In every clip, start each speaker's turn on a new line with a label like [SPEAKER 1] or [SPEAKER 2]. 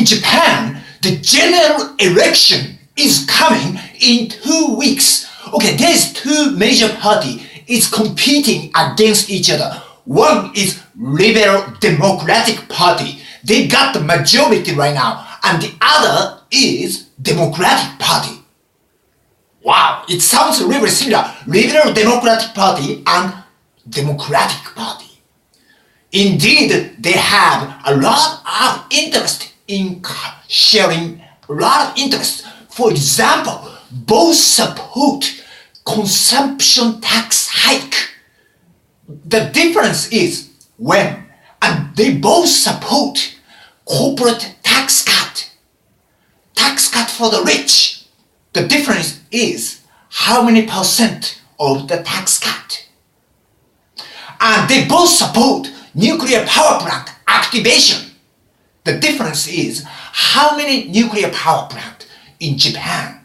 [SPEAKER 1] in Japan, the general election is coming in 2 weeks. Okay, there's two major parties is competing against each other. One is Liberal Democratic Party. They got the majority right now. And the other is Democratic Party. Wow, it sounds really similar. Liberal Democratic Party and Democratic Party. Indeed, they have a lot of interest in sharing a lot of interest. For example, both support consumption tax hike. The difference is when, and they both support corporate tax cut for the rich. The difference is how many percent of the tax cut. And they both support nuclear power plant activation. The difference is how many nuclear power plants in Japan.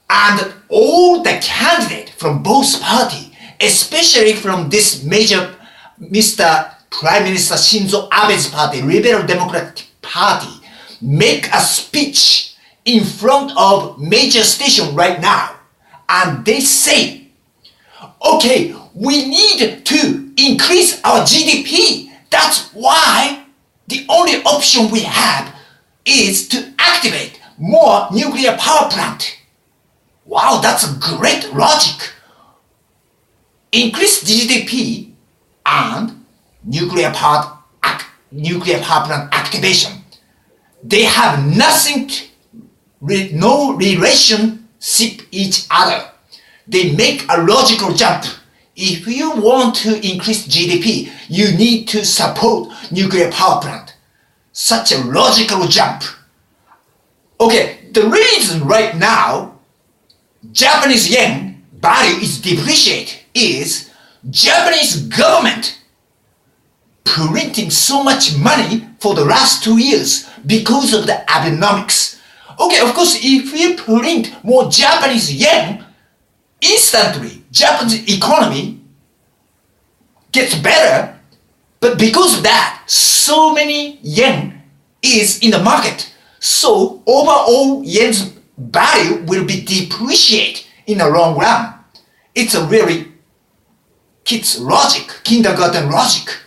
[SPEAKER 1] And all the candidates from both parties, especially from this major Mr. Prime Minister Shinzo Abe's party, Liberal Democratic Party, make a speech in front of major station right now. And they say, okay, we need to increase our GDP. That's why the only option we have is to activate more nuclear power plant. Wow, that's a great logic. Increase GDP and nuclear power plant activation. They have nothing, no relationship each other. They make a logical jump. If you want to increase GDP, you need to support nuclear power plant. Such a logical jump. Okay, the reason right now Japanese yen value is depreciated is Japanese government printing so much money for the last 2 years because of the Abenomics. Okay, of course, if you print more Japanese yen, instantly Japanese economy gets better, but because of that, so many yen is in the market. So overall yen's value will be depreciated in the long run. It's a really kids' logic, kindergarten logic.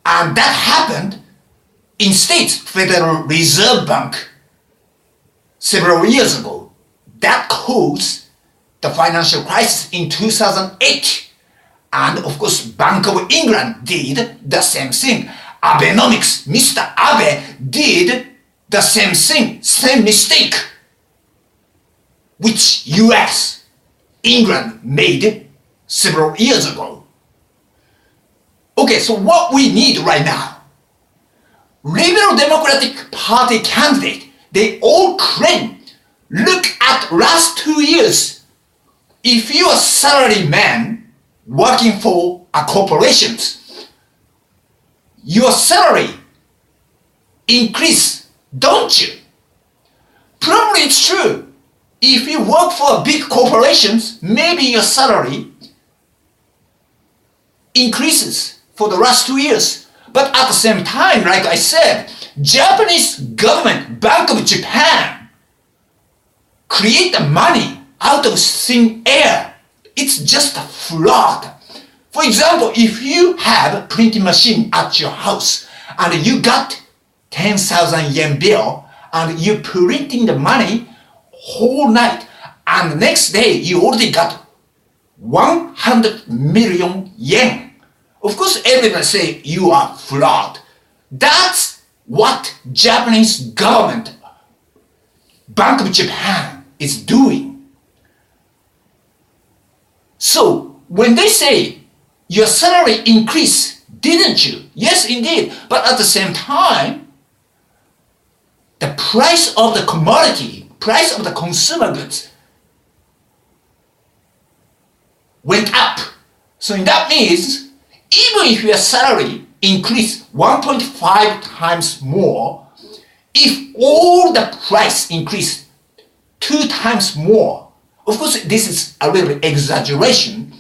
[SPEAKER 1] And that happened in States Federal Reserve Bank several years ago. That caused the financial crisis in 2008. And of course, Bank of England did the same thing. Abenomics, Mr. Abe did the same thing, same mistake, which US, England made several years ago. Okay, so what we need right now, Liberal Democratic Party candidate, they all claim, look at last 2 years. If you're a salary man working for a corporation, your salary increase, don't you? Probably it's true. If you work for big corporations, maybe your salary increases for the last 2 years. But at the same time, like I said, Japanese government, Bank of Japan, create the money out of thin air. It's just a fraud. For example, if you have a printing machine at your house and you got 10,000 yen bill and you printing the money whole night and the next day you already got 100 million yen. Of course, everyone say you are fraud. That's what Japanese government, Bank of Japan is doing. So when they say your salary increased, didn't you? Yes, indeed. But at the same time, the price of the commodity, price of the consumer goods went up. So that means even if your salary increased 1.5 times more, if all the price increased 2 times more, of course this is a little exaggeration.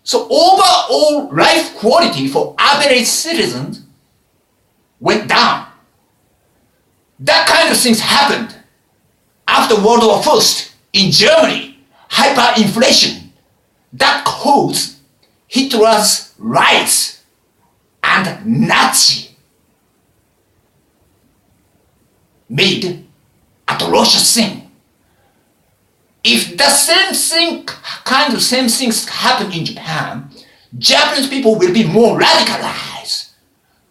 [SPEAKER 1] So overall life quality for average citizens went down. That kind of things happened after World War I in Germany. Hyperinflation that caused Hitler's rise and Nazi made atrocious thing. If the same things happen in Japan, Japanese people will be more radicalized,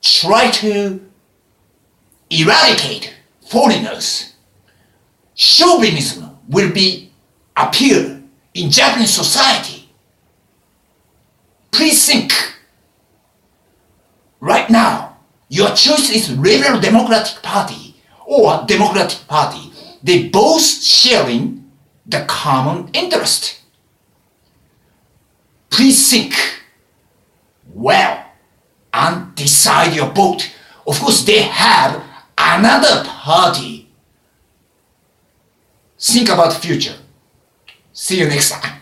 [SPEAKER 1] try to eradicate foreigners. Chauvinism will appear in Japanese society. Please think. Right now, your choice is Liberal Democratic Party or Democratic Party. They both sharing the common interest. Please think well and decide your vote. Of course, they have another party. Think about the future. See you next time.